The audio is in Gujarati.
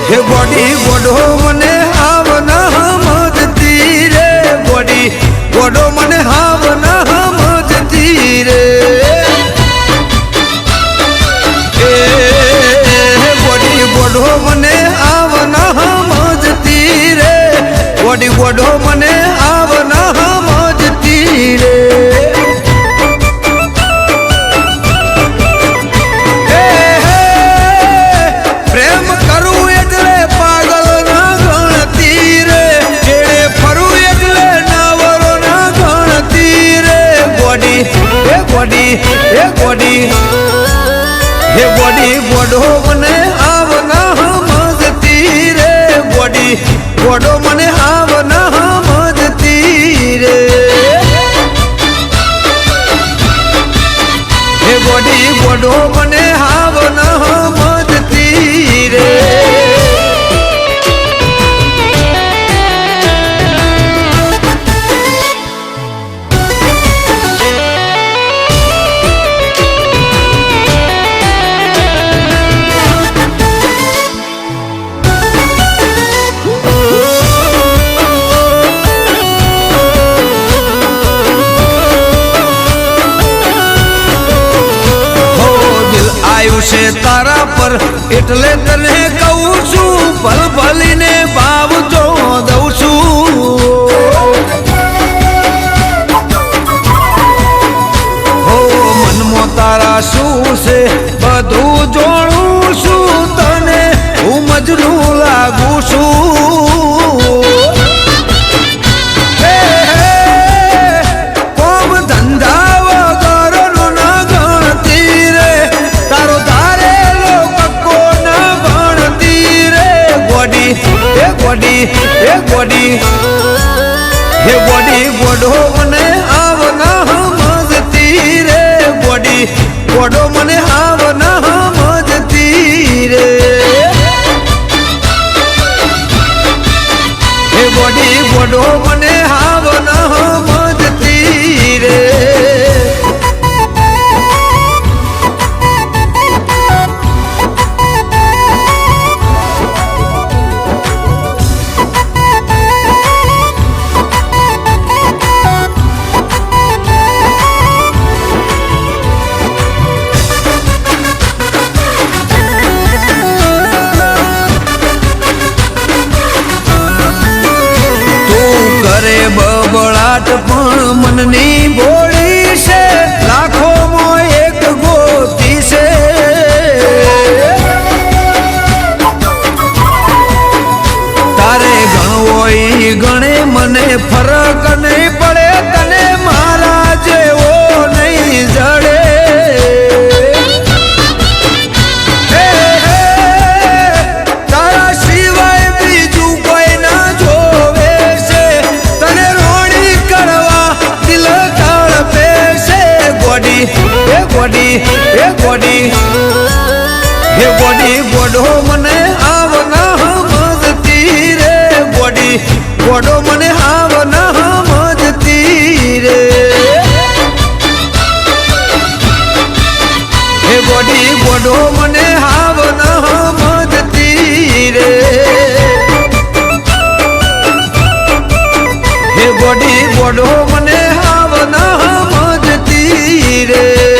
હે ગોડી ગોડો મને હાવ ના સમજતી રે ગોડી ગોડો મને હાવ ના સમજતી રે ગોડી ગોડો મને હાવ ના સમજતી રે ગોડી ગોડો મને હાવ ના સમજતી રે ગોડી ગોડો મને હાવ ના સમજતી રે ગોડી ગોડો મને હાવ ના સમજતી રે હે ગોડી ગોડો મને હાવ ના સમજતી રે છે તારા પર એટલે તને કહું છું ભલ ભલીને ભાવ જો દઉં છું હો મનમાં તારા શું છે બધું જોડું છું તને હું મજનું લાગુ છું હે ગોડી ગોડો મને હાવ ના સમજતી રે ગોડી ગોડો મને હાવ ના સમજતી રે હે ગોડી ગોડો મને હાવ ના સમજતી રે બબળાટ પણ મનની બોળી છે લાખોમાં એક ગોતી છે તારે ગણવો ગણે મને ફરક નહીં પડે તને મારા જેવો નહીં જડે હે ગોડી ગોડો મને હાવ ના સમજતી રે ગોડી ગોડો મને હાવ ના સમજતી રે હે ગોડી ગોડો મને હાવ ના સમજતી રે હે ગોડી ગોડો મને હાવ ના સમજતી રે